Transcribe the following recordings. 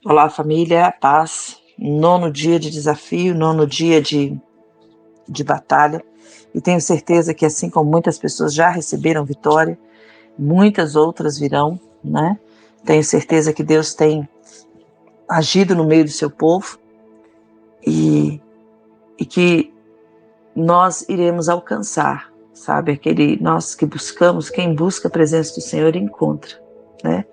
Olá, família, paz. Nono dia de desafio, nono dia de batalha. E tenho certeza que, assim como muitas pessoas já receberam vitória, muitas outras virão, né? Tenho certeza que Deus tem agido no meio do seu povo e que nós iremos alcançar, sabe? Nós que buscamos, quem busca a presença do Senhor encontra, né?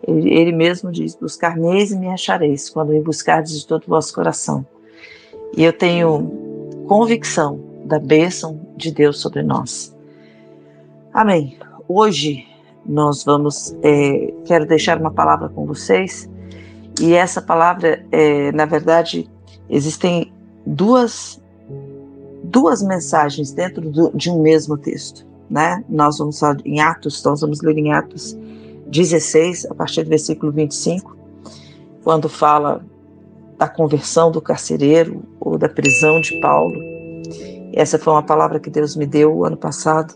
Ele mesmo diz: buscar-me-eis e me achareis, quando me buscardes de todo o vosso coração. E eu tenho convicção da bênção de Deus sobre nós. Amém. Hoje nós quero deixar uma palavra com vocês, e essa palavra, na verdade, existem duas mensagens dentro de um mesmo texto, né? Nós vamos ler em Atos 16, a partir do versículo 25, quando fala da conversão do carcereiro ou da prisão de Paulo. Essa foi uma palavra que Deus me deu o ano passado,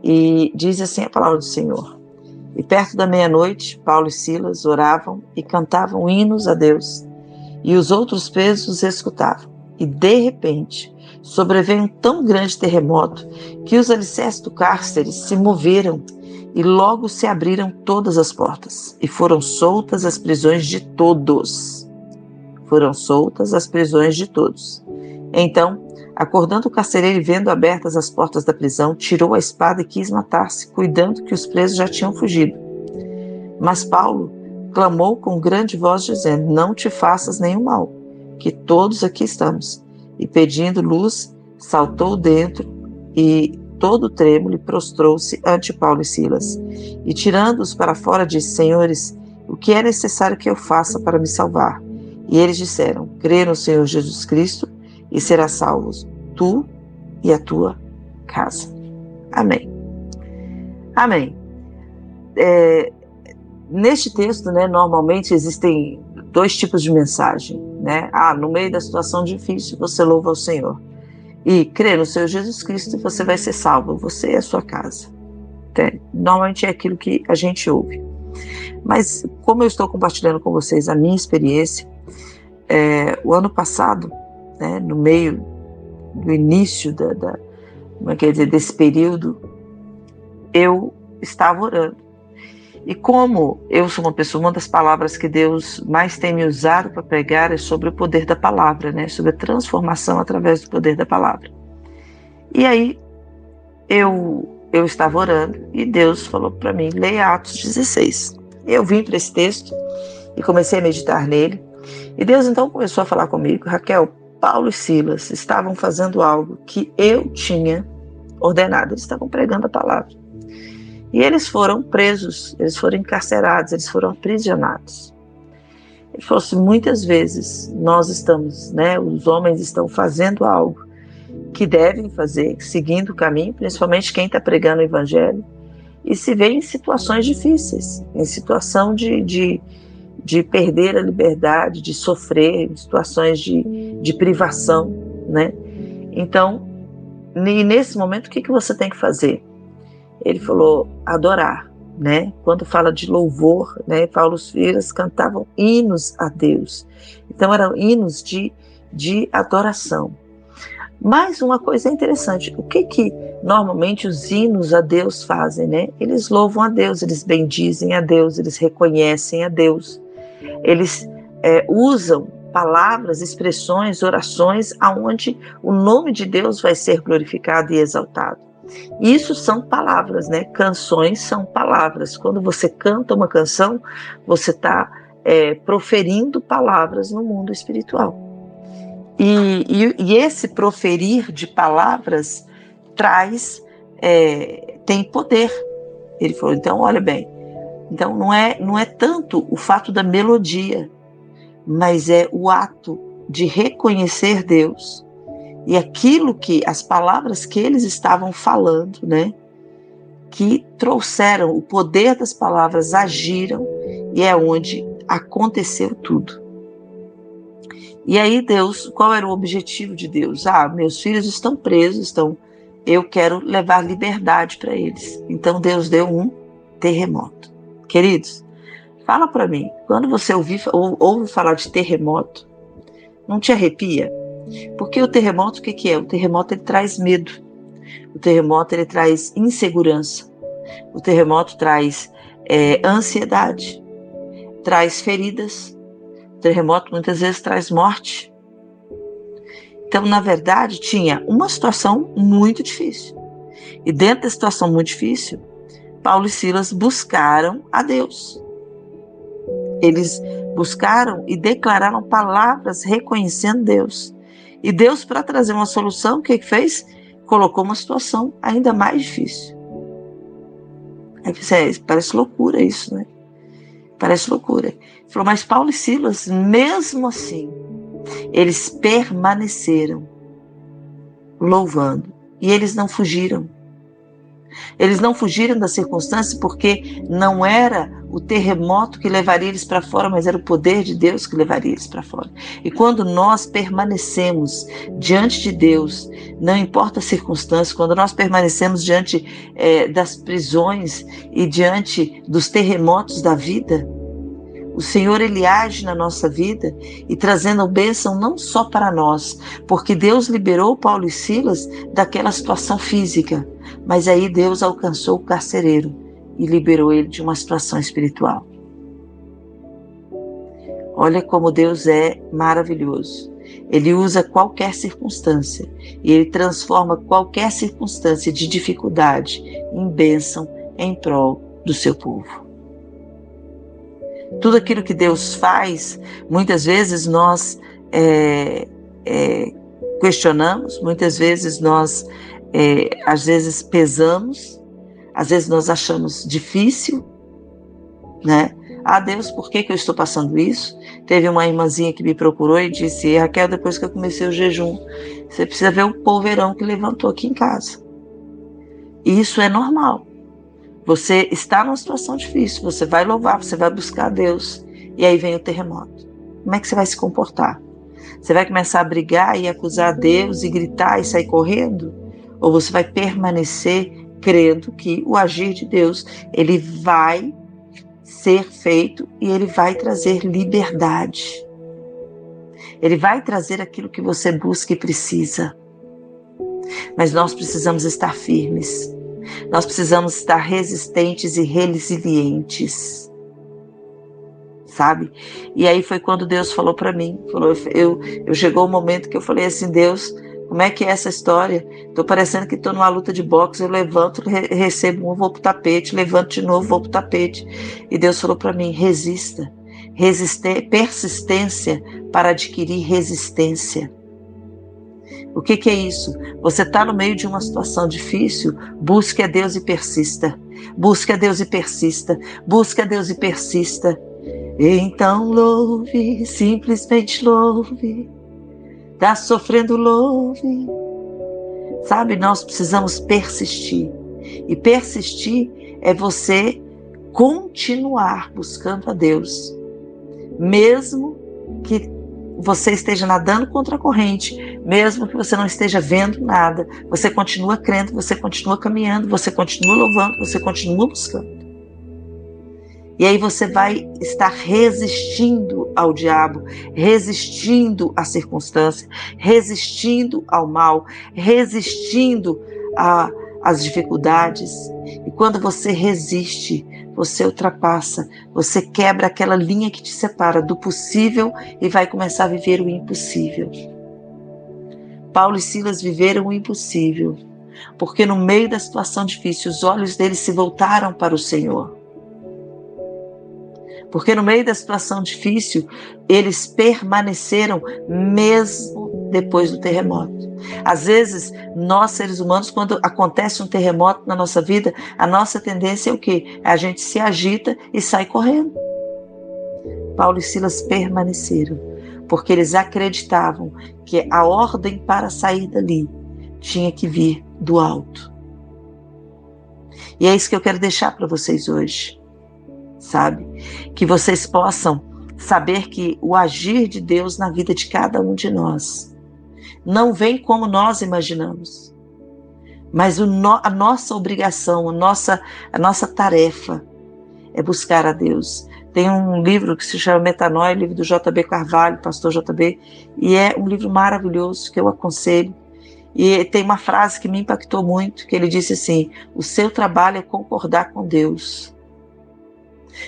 e diz assim a palavra do Senhor: e perto da meia-noite, Paulo e Silas oravam e cantavam hinos a Deus, e os outros presos os escutavam. E de repente sobreveio um tão grande terremoto que os alicerces do cárcere se moveram, e logo se abriram todas as portas, e foram soltas as prisões de todos. Então, acordando o carcereiro e vendo abertas as portas da prisão, tirou a espada e quis matar-se, cuidando que os presos já tinham fugido. Mas Paulo clamou com grande voz, dizendo: não te faças nenhum mal, que todos aqui estamos. E pedindo luz, saltou dentro e, todo trêmulo, prostrou-se ante Paulo e Silas. E tirando-os para fora, disse: senhores, o que é necessário que eu faça para me salvar? E eles disseram: crê no Senhor Jesus Cristo e serás salvos, tu e a tua casa. Amém. Amém. Neste texto, né, normalmente existem dois tipos de mensagem, né? No meio da situação difícil, você louva ao Senhor. E crê no Senhor Jesus Cristo e você vai ser salvo, você e a sua casa. Normalmente é aquilo que a gente ouve. Mas como eu estou compartilhando com vocês a minha experiência, o ano passado, né, no meio do início desse período, eu estava orando. E como eu sou uma das palavras que Deus mais tem me usado para pregar é sobre o poder da palavra, né? Sobre a transformação através do poder da palavra. E aí eu estava orando e Deus falou para mim: leia Atos 16. Eu vim para esse texto e comecei a meditar nele. E Deus então começou a falar comigo: Raquel, Paulo e Silas estavam fazendo algo que eu tinha ordenado. Eles estavam pregando a palavra. E eles foram presos, eles foram encarcerados, eles foram aprisionados. Ele falou assim: muitas vezes nós estamos, né, os homens estão fazendo algo que devem fazer, seguindo o caminho, principalmente quem está pregando o evangelho, e se vê em situações difíceis, em situação de perder a liberdade, de sofrer, em situações de privação, né? Então, nesse momento, o que você tem que fazer? Ele falou: adorar, né? Quando fala de louvor, né? Paulo e Silas cantavam hinos a Deus. Então eram hinos de adoração. Mas uma coisa interessante, o que normalmente os hinos a Deus fazem, né? Eles louvam a Deus, eles bendizem a Deus, eles reconhecem a Deus. Eles usam palavras, expressões, orações, aonde o nome de Deus vai ser glorificado e exaltado. Isso são palavras, né? Canções são palavras. Quando você canta uma canção, você está proferindo palavras no mundo espiritual. E esse proferir de palavras tem poder. Ele falou: então, olha bem, então não é tanto o fato da melodia, mas é o ato de reconhecer Deus. E as palavras que eles estavam falando, né, que trouxeram o poder das palavras, agiram, e é onde aconteceu tudo. E aí Deus, qual era o objetivo de Deus? Meus filhos estão presos, eu quero levar liberdade para eles. Então Deus deu um terremoto. Queridos, Fala para mim, quando você ouve falar de terremoto, não te arrepia? Porque o terremoto, o que é? O terremoto, ele traz medo. O terremoto, ele traz insegurança. O terremoto traz ansiedade, traz feridas. O terremoto muitas vezes traz morte. Então, na verdade, tinha uma situação muito difícil. E dentro da situação muito difícil, Paulo e Silas buscaram a Deus. Eles buscaram e declararam palavras reconhecendo Deus. E Deus, para trazer uma solução, o que fez? Colocou uma situação ainda mais difícil. Aí você, parece loucura isso, né? Parece loucura. Ele falou, mas Paulo e Silas, mesmo assim, eles permaneceram louvando. E eles não fugiram. Eles não fugiram da circunstância porque não era o terremoto que levaria eles para fora, mas era o poder de Deus que levaria eles para fora. E quando nós permanecemos diante de Deus, não importa a circunstância, quando nós permanecemos diante das prisões e diante dos terremotos da vida, o Senhor, Ele age na nossa vida e trazendo bênção não só para nós, porque Deus liberou Paulo e Silas daquela situação física, mas aí Deus alcançou o carcereiro e liberou ele de uma situação espiritual. Olha como Deus é maravilhoso. Ele usa qualquer circunstância e Ele transforma qualquer circunstância de dificuldade em bênção em prol do seu povo. Tudo aquilo que Deus faz, muitas vezes nós questionamos, muitas vezes nós, às vezes pesamos, às vezes nós achamos difícil, né? Ah, Deus, por que eu estou passando isso? Teve uma irmãzinha que me procurou e disse, Raquel, depois que eu comecei o jejum, você precisa ver o polveirão que levantou aqui em casa. E isso é normal. Você está numa situação difícil, você vai louvar, você vai buscar a Deus, e aí vem o terremoto. Como é que você vai se comportar? Você vai começar a brigar e acusar a Deus e gritar e sair correndo? Ou você vai permanecer crendo que o agir de Deus, ele vai ser feito e ele vai trazer liberdade. Ele vai trazer aquilo que você busca e precisa. Mas nós precisamos estar firmes. Nós precisamos estar resistentes e resilientes, sabe? E aí foi quando Deus falou para mim, chegou o momento que eu falei assim, Deus, como é que é essa história? Estou parecendo que estou numa luta de boxe, eu levanto, recebo um, vou pro tapete, levanto de novo, vou pro tapete. E Deus falou para mim, resista, persistência para adquirir resistência. O que é isso? Você está no meio de uma situação difícil, busque a Deus e persista. Busque a Deus e persista. Busque a Deus e persista. Então louve, simplesmente louve. Está sofrendo, louve. Sabe, nós precisamos persistir. E persistir é você continuar buscando a Deus. Mesmo que você esteja nadando contra a corrente, mesmo que você não esteja vendo nada, você continua crendo, você continua caminhando, você continua louvando, você continua buscando. E aí você vai estar resistindo ao diabo, resistindo à circunstância, resistindo ao mal, resistindo às dificuldades. E quando você resiste, você ultrapassa, você quebra aquela linha que te separa do possível e vai começar a viver o impossível. Paulo e Silas viveram o impossível, porque no meio da situação difícil, os olhos deles se voltaram para o Senhor. Porque no meio da situação difícil, eles permaneceram mesmo depois do terremoto. Às vezes, nós seres humanos, quando acontece um terremoto na nossa vida, a nossa tendência é o quê? A gente se agita e sai correndo. Paulo e Silas permaneceram, porque eles acreditavam que a ordem para sair dali tinha que vir do alto. E é isso que eu quero deixar para vocês hoje. Sabe? Que vocês possam saber que o agir de Deus na vida de cada um de nós não vem como nós imaginamos, mas a nossa obrigação, a nossa tarefa é buscar a Deus, Tem um livro que se chama Metanoia, livro do J.B. Carvalho, pastor J.B., e é um livro maravilhoso que eu aconselho. E tem uma frase que me impactou muito, que ele disse assim: o seu trabalho é concordar com Deus.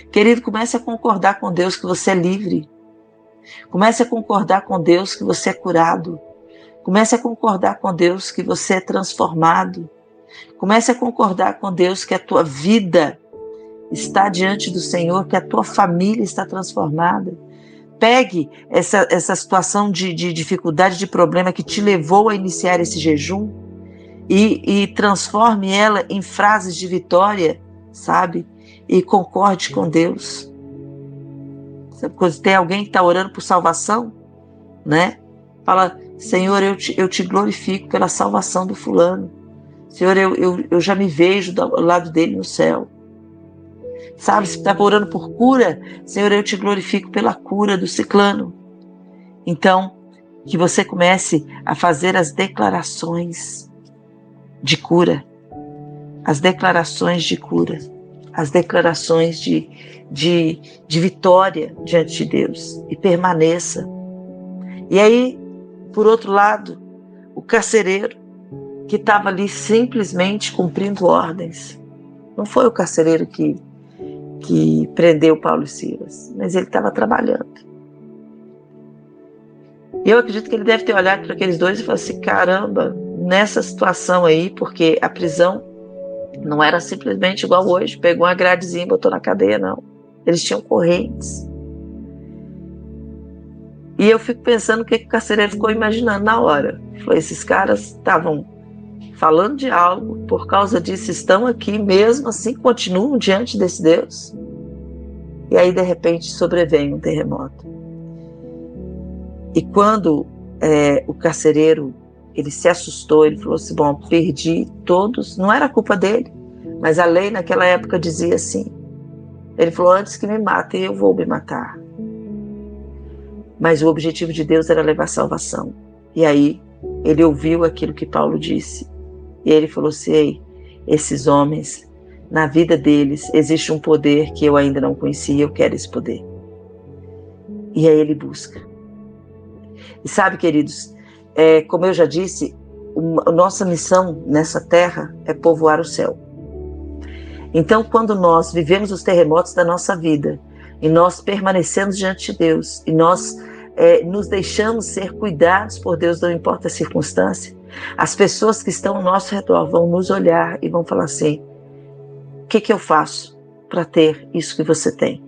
Querido, comece a concordar com Deus que você é livre. Comece a concordar com Deus que você é curado. Comece a concordar com Deus que você é transformado. Comece a concordar com Deus que a tua vida está diante do Senhor, que a tua família está transformada. Pegue essa situação de dificuldade, de problema que te levou a iniciar esse jejum e transforme ela em frases de vitória, sabe? E concorde com Deus. Sabe, quando tem alguém que está orando por salvação, né? Fala: Senhor, eu te glorifico pela salvação do fulano. Senhor, eu já me vejo do lado dele no céu. Sabe, se está orando por cura, Senhor, eu te glorifico pela cura do ciclano. Então, que você comece a fazer as declarações de cura, as declarações de cura, as declarações de vitória diante de Deus, e permaneça. E aí, por outro lado, o carcereiro que estava ali simplesmente cumprindo ordens. Não foi o carcereiro que prendeu Paulo e Silas, mas ele estava trabalhando. E eu acredito que ele deve ter olhado para aqueles dois e falado assim: caramba, nessa situação aí, porque a prisão não era simplesmente igual hoje, pegou uma gradezinha e botou na cadeia, não. Eles tinham correntes. E eu fico pensando o que o carcereiro ficou imaginando na hora. Falei: esses caras estavam falando de algo, por causa disso estão aqui, mesmo assim continuam diante desse Deus. E aí de repente sobrevém um terremoto. E quando o carcereiro, ele se assustou, ele falou assim: bom, perdi todos, não era culpa dele, mas a lei naquela época dizia assim. Ele falou: antes que me matem, eu vou me matar. Mas o objetivo de Deus era levar salvação. E aí ele ouviu aquilo que Paulo disse. E ele falou assim: ei, esses homens, na vida deles existe um poder que eu ainda não conhecia, eu quero esse poder. E aí ele busca. E sabe, queridos, como eu já disse, a nossa missão nessa terra é povoar o céu. Então, quando nós vivemos os terremotos da nossa vida, e nós permanecemos diante de Deus, e nós nos deixamos ser cuidados por Deus, não importa a circunstância, as pessoas que estão ao nosso redor vão nos olhar e vão falar assim: o que eu faço para ter isso que você tem?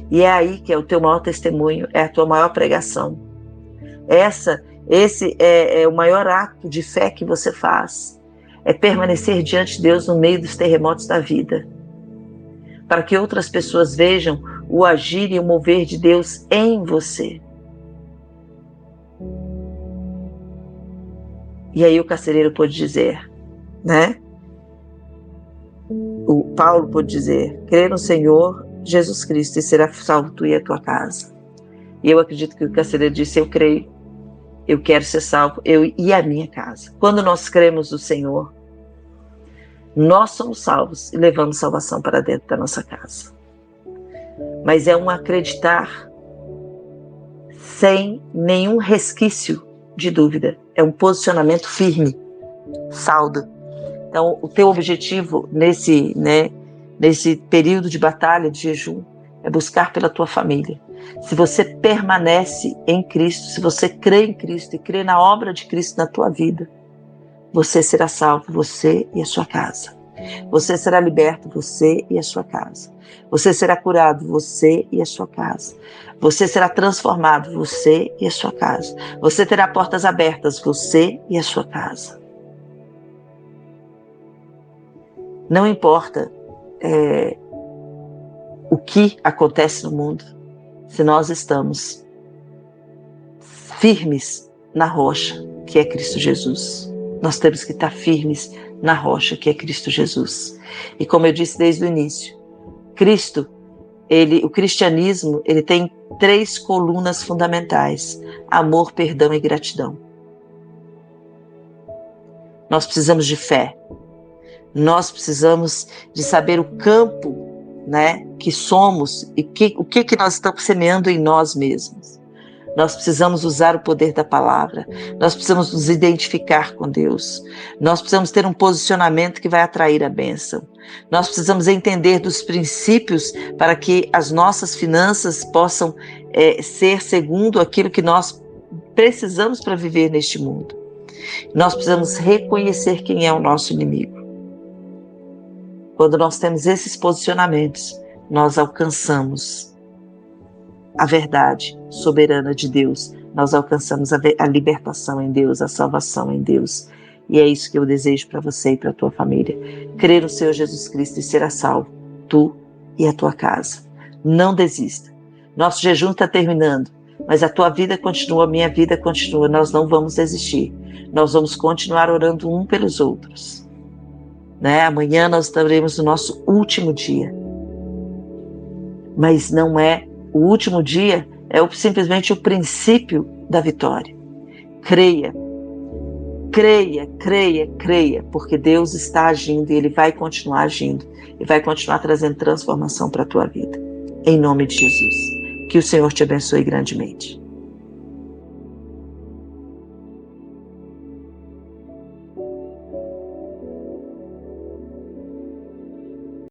E é aí que é o teu maior testemunho, é a tua maior pregação. Esse é o maior ato de fé que você faz, é permanecer diante de Deus no meio dos terremotos da vida, para que outras pessoas vejam o agir e o mover de Deus em você. E aí o carcereiro pôde dizer, né? O Paulo pôde dizer: crê no Senhor Jesus Cristo e será salvo tu e a tua casa. E eu acredito que o carcereiro disse: eu creio, eu quero ser salvo, eu e a minha casa. Quando nós cremos no Senhor, nós somos salvos e levamos salvação para dentro da nossa casa. Mas é um acreditar sem nenhum resquício de dúvida. É um posicionamento firme, saldo. Então, o teu objetivo nesse período de batalha, de jejum, é buscar pela tua família. Se você permanece em Cristo, se você crê em Cristo e crê na obra de Cristo na tua vida, você será salvo, você e a sua casa. Você será liberto, você e a sua casa. Você será curado, você e a sua casa. Você será transformado, você e a sua casa. Você terá portas abertas, você e a sua casa. Não importa o que acontece no mundo, se nós estamos firmes na rocha, que é Cristo Jesus. Nós temos que estar firmes na rocha, que é Cristo Jesus. E como eu disse desde o início, o cristianismo, ele tem 3 colunas fundamentais: amor, perdão e gratidão. Nós precisamos de fé. Nós precisamos de saber o campo né, que somos e o que nós estamos semeando em nós mesmos. Nós precisamos usar o poder da palavra, nós precisamos nos identificar com Deus, nós precisamos ter um posicionamento que vai atrair a bênção, nós precisamos entender dos princípios para que as nossas finanças possam ser segundo aquilo que nós precisamos para viver neste mundo. Nós precisamos reconhecer quem é o nosso inimigo. Quando nós temos esses posicionamentos, nós alcançamos a verdade soberana de Deus, nós alcançamos a libertação em Deus, a salvação em Deus. E é isso que eu desejo para você e para a tua família. Crer no Senhor Jesus Cristo e será salvo, tu e a tua casa. Não desista. Nosso jejum está terminando, mas a tua vida continua, a minha vida continua. Nós não vamos desistir. Nós vamos continuar orando um pelos outros. Né? Amanhã nós estaremos no nosso último dia. Mas não é o último dia, é simplesmente o princípio da vitória. Creia, creia, creia, creia, porque Deus está agindo e Ele vai continuar agindo e vai continuar trazendo transformação para a tua vida. Em nome de Jesus. Que o Senhor te abençoe grandemente.